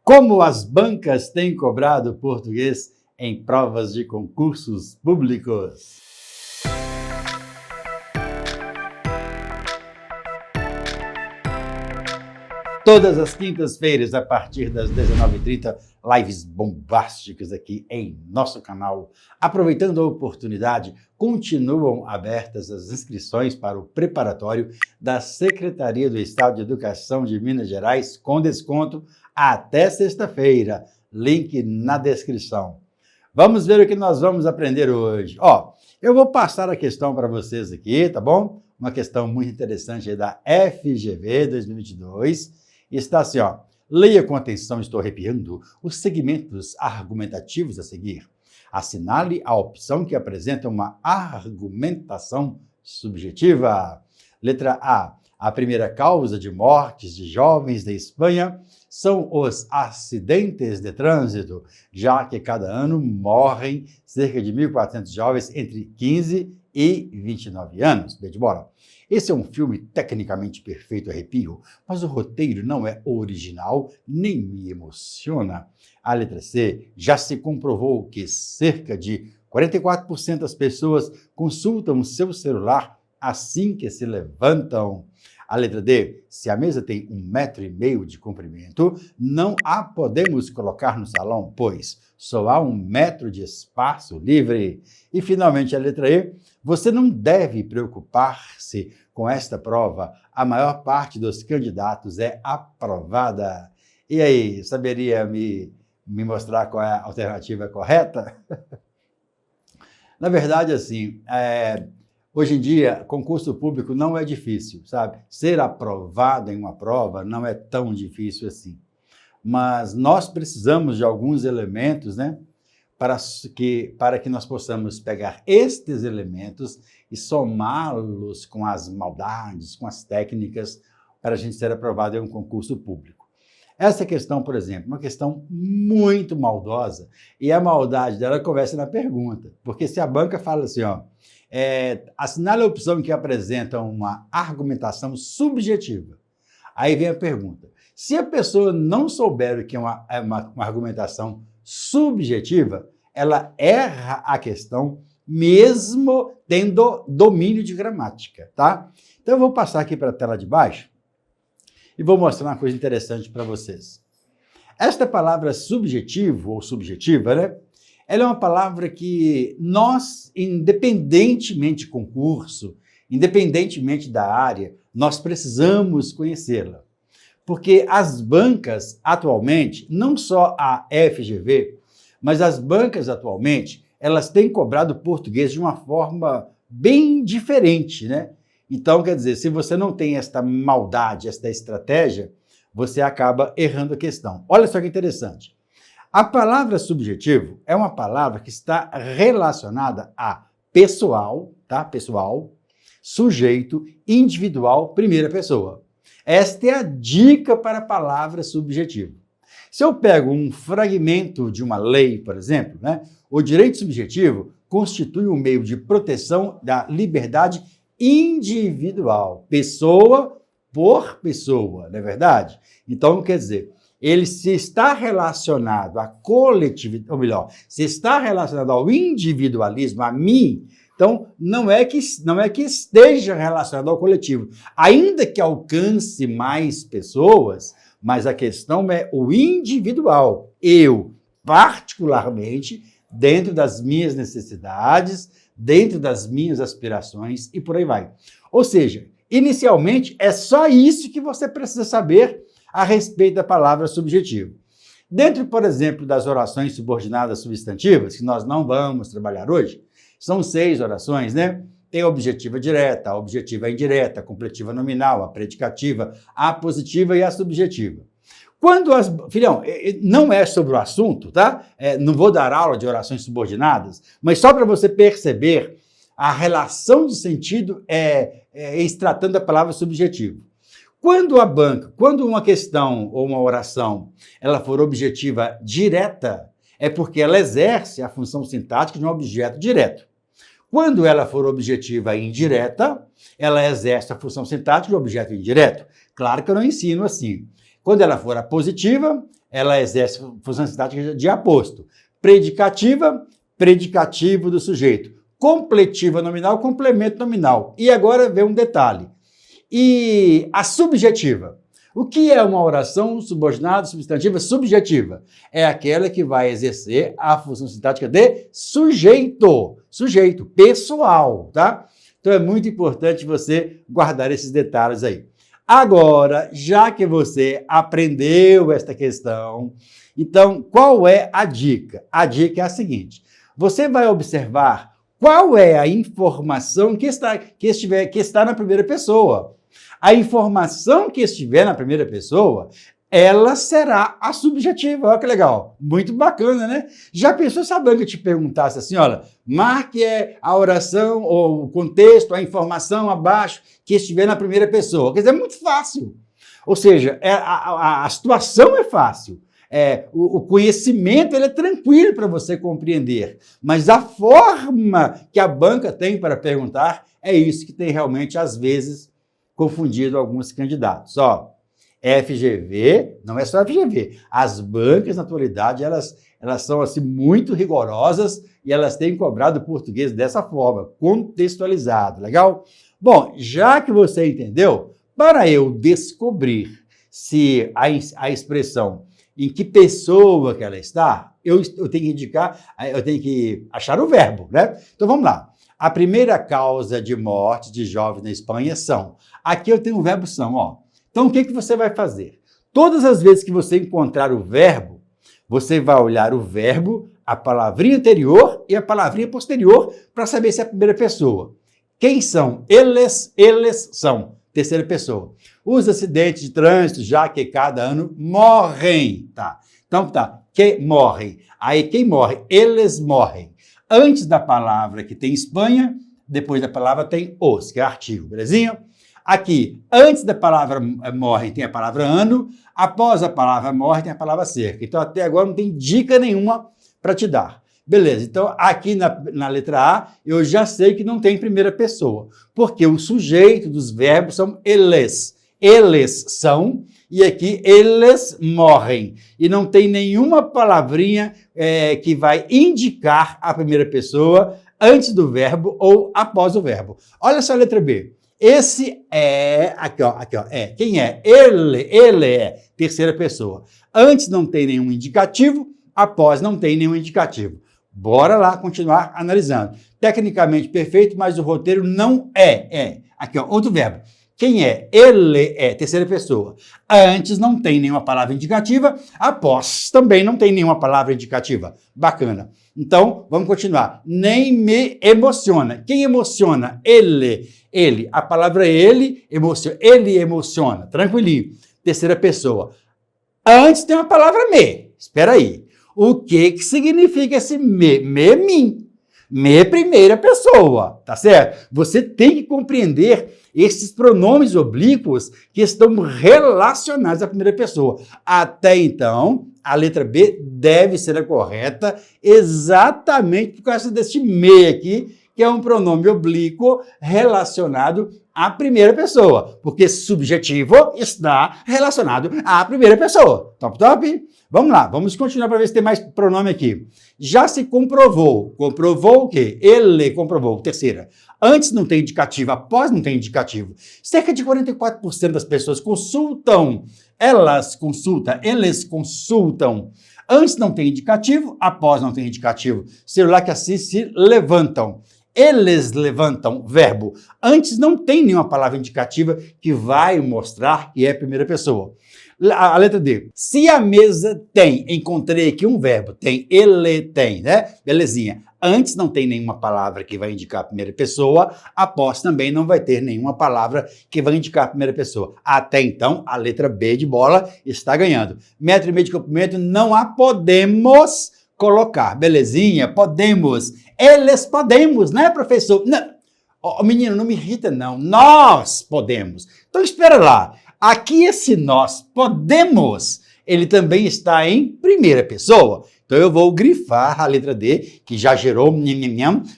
Como as bancas têm cobrado português em provas de concursos públicos? Todas as quintas-feiras, a partir das 19h30, lives bombásticas aqui em nosso canal. Aproveitando a oportunidade, continuam abertas as inscrições para o preparatório da Secretaria do Estado de Educação de Minas Gerais, com desconto até sexta-feira. Link na descrição. Vamos ver o que nós vamos aprender hoje. Eu vou passar a questão para vocês aqui, tá bom? Uma questão muito interessante aí da FGV 2022. Está assim, leia com atenção, estou arrepiando, os segmentos argumentativos a seguir. Assinale a opção que apresenta uma argumentação subjetiva. Letra A. A primeira causa de mortes de jovens da Espanha são os acidentes de trânsito, já que cada ano morrem cerca de 1.400 jovens entre 15 e 29 anos. Bem de bola. Esse é um filme tecnicamente perfeito, arrepio, mas o roteiro não é original nem me emociona. A letra C, já se comprovou que cerca de 44% das pessoas consultam o seu celular assim que se levantam. A letra D, se a mesa tem 1,5 m de comprimento, não a podemos colocar no salão, pois só há 1 metro de espaço livre. E, finalmente, a letra E, você não deve preocupar-se com esta prova. A maior parte dos candidatos é aprovada. E aí, saberia me mostrar qual é a alternativa correta? Na verdade, assim, hoje em dia, concurso público não é difícil, sabe? Ser aprovado em uma prova não é tão difícil assim. Mas nós precisamos de alguns elementos, né? Para que nós possamos pegar estes elementos e somá-los com as maldades, com as técnicas, para a gente ser aprovado em um concurso público. Essa questão, por exemplo, é uma questão muito maldosa, e a maldade dela começa na pergunta, porque se a banca fala assim, assinale a opção que apresenta uma argumentação subjetiva. Aí vem a pergunta, se a pessoa não souber o que é uma argumentação subjetiva, ela erra a questão mesmo tendo domínio de gramática, tá? Então eu vou passar aqui para a tela de baixo e vou mostrar uma coisa interessante para vocês. Esta palavra subjetivo ou subjetiva, né? Ela é uma palavra que nós, independentemente de concurso, independentemente da área, nós precisamos conhecê-la. Porque as bancas atualmente, não só a FGV, mas as bancas atualmente, elas têm cobrado português de uma forma bem diferente, né? Então, quer dizer, se você não tem esta maldade, esta estratégia, você acaba errando a questão. Olha só que interessante. A palavra subjetivo é uma palavra que está relacionada a pessoal, tá? Pessoal, sujeito, individual, primeira pessoa. Esta é a dica para a palavra subjetivo. Se eu pego um fragmento de uma lei, por exemplo, né, o direito subjetivo constitui um meio de proteção da liberdade individual, pessoa por pessoa, não é verdade? Então, quer dizer, ele se está relacionado à coletividade, ou melhor, se está relacionado ao individualismo, a mim, então não é que esteja relacionado ao coletivo, ainda que alcance mais pessoas, mas a questão é o individual. Eu, particularmente, dentro das minhas necessidades, dentro das minhas aspirações e por aí vai. Ou seja, inicialmente é só isso que você precisa saber a respeito da palavra subjetivo. Dentro, por exemplo, das orações subordinadas substantivas, que nós não vamos trabalhar hoje, são 6 orações, né? Tem a objetiva direta, a objetiva indireta, a completiva nominal, a predicativa, a positiva e a subjetiva. Filhão, não é sobre o assunto, tá? Não vou dar aula de orações subordinadas, mas só para você perceber a relação de sentido tratando da palavra subjetivo. Quando uma questão ou uma oração, ela for objetiva direta, é porque ela exerce a função sintática de um objeto direto. Quando ela for objetiva indireta, ela exerce a função sintática de objeto indireto. Claro que eu não ensino assim. Quando ela for a positiva, ela exerce função sintática de aposto. Predicativa, predicativo do sujeito. Completiva nominal, complemento nominal. E agora vem um detalhe. E a subjetiva. O que é uma oração subordinada substantiva subjetiva? É aquela que vai exercer a função sintática de sujeito. Sujeito, pessoal, tá? Então é muito importante você guardar esses detalhes aí. Agora, já que você aprendeu esta questão, então qual é a dica? A dica é a seguinte: você vai observar qual é a informação que está na primeira pessoa. A informação que estiver na primeira pessoa, ela será a subjetiva. Olha que legal, muito bacana, né? Já pensou se a banca te perguntasse assim, olha, marque a oração ou o contexto, a informação abaixo que estiver na primeira pessoa. Quer dizer, é muito fácil. Ou seja, a situação é fácil. O conhecimento ele é tranquilo para você compreender, mas a forma que a banca tem para perguntar é isso que tem realmente, às vezes, confundido alguns candidatos. Ó, FGV, não é só FGV, as bancas na atualidade elas são assim, muito rigorosas e elas têm cobrado o português dessa forma, contextualizado, legal? Bom, já que você entendeu, para eu descobrir se a expressão em que pessoa que ela está, eu tenho que achar o verbo, né? Então vamos lá. A primeira causa de morte de jovens na Espanha são. Aqui eu tenho o verbo são, ó. Então o que você vai fazer? Todas as vezes que você encontrar o verbo, você vai olhar o verbo, a palavrinha anterior e a palavrinha posterior para saber se é a primeira pessoa. Quem são? Eles são. Terceira pessoa. Os acidentes de trânsito, já que cada ano morrem, tá? Então tá, que morrem. Aí quem morre? Eles morrem. Antes da palavra que tem Espanha, depois da palavra tem os, que é artigo, belezinha? Aqui, antes da palavra morre tem a palavra ano, após a palavra morre tem a palavra cerca. Então até agora não tem dica nenhuma para te dar. Beleza, então aqui na letra A eu já sei que não tem primeira pessoa, porque o sujeito dos verbos são eles. Eles são, e aqui eles morrem. E não tem nenhuma palavrinha que vai indicar a primeira pessoa antes do verbo ou após o verbo. Olha só a letra B. Esse é, aqui ó, quem é? Ele é, terceira pessoa. Antes não tem nenhum indicativo, após não tem nenhum indicativo. Bora lá continuar analisando. Tecnicamente perfeito, mas o roteiro não é. Aqui, ó, outro verbo. Quem é? Ele é, terceira pessoa. Antes não tem nenhuma palavra indicativa, após também não tem nenhuma palavra indicativa. Bacana. Então, vamos continuar. Nem me emociona. Quem emociona? Ele. A palavra ele emociona. Tranquilinho. Terceira pessoa. Antes tem uma palavra me. Espera aí. O que significa esse me? Mim. Me primeira pessoa, tá certo? Você tem que compreender esses pronomes oblíquos que estão relacionados à primeira pessoa. Até então, a letra B deve ser a correta exatamente por causa desse me aqui, que é um pronome oblíquo relacionado à primeira pessoa, porque subjetivo está relacionado à primeira pessoa. Top? Vamos lá, vamos continuar para ver se tem mais pronome aqui. Já se comprovou. Comprovou o quê? Ele comprovou. Terceira. Antes não tem indicativo, após não tem indicativo. Cerca de 44% das pessoas consultam. Elas consultam, eles consultam. Antes não tem indicativo, após não tem indicativo. Celular que assim se levantam. Eles levantam, verbo. Antes não tem nenhuma palavra indicativa que vai mostrar que é a primeira pessoa. A letra D. Se a mesa tem, encontrei aqui um verbo, tem, ele tem, né? Belezinha. Antes não tem nenhuma palavra que vai indicar a primeira pessoa, após também não vai ter nenhuma palavra que vai indicar a primeira pessoa. Até então, a letra B de bola está ganhando. Metro e meio de comprimento, não há podemos colocar. Belezinha? Podemos. Eles podemos, né, professor? Não. Oh, menino, não me irrita, não. Nós podemos. Então, espera lá. Aqui esse nós podemos, ele também está em primeira pessoa. Então eu vou grifar a letra D, que já gerou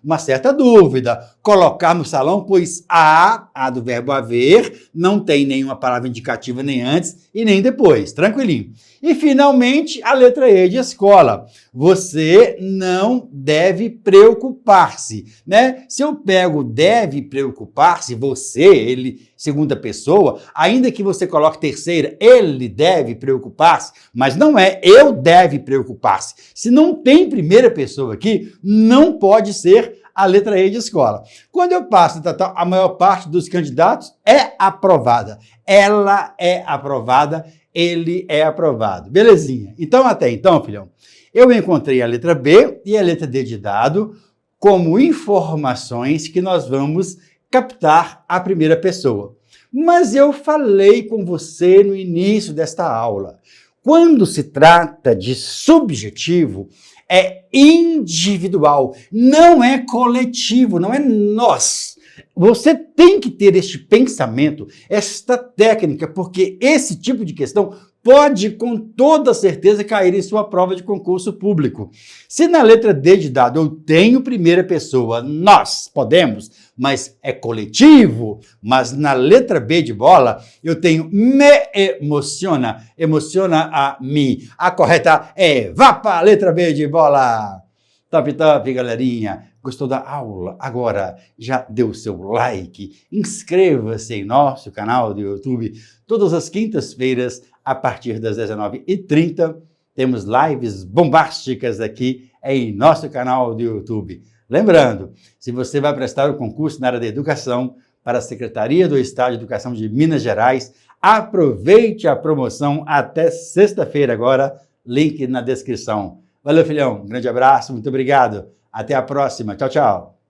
uma certa dúvida. Colocar no salão, pois a do verbo haver, não tem nenhuma palavra indicativa nem antes e nem depois. Tranquilinho. E, finalmente, a letra E de escola. Você não deve preocupar-se, né? Se eu pego deve preocupar-se, você, ele, segunda pessoa, ainda que você coloque terceira, ele deve preocupar-se, mas não é eu deve preocupar-se. Se não tem primeira pessoa aqui, não pode ser a letra E de escola. Quando eu passo, a maior parte dos candidatos é aprovada. Ela é aprovada, ele é aprovado. Belezinha. Então, até então, filhão, eu encontrei a letra B e a letra D de dado como informações que nós vamos captar a primeira pessoa. Mas eu falei com você no início desta aula. Quando se trata de subjetivo, é individual, não é coletivo, não é nós. Você tem que ter este pensamento, esta técnica, porque esse tipo de questão pode com toda certeza cair em sua prova de concurso público. Se na letra D de dado eu tenho primeira pessoa, nós podemos, mas é coletivo, mas na letra B de bola eu tenho me emociona, emociona a mim. A correta é vá para a letra B de bola. Top, top, galerinha. Gostou da aula? Agora já deu seu like, inscreva-se em nosso canal do YouTube. Todas as quintas-feiras, a partir das 19h30, temos lives bombásticas aqui em nosso canal do YouTube. Lembrando, se você vai prestar o concurso na área da educação para a Secretaria do Estado de Educação de Minas Gerais, aproveite a promoção até sexta-feira agora, link na descrição. Valeu, filhão. Um grande abraço, muito obrigado. Até a próxima. Tchau, tchau.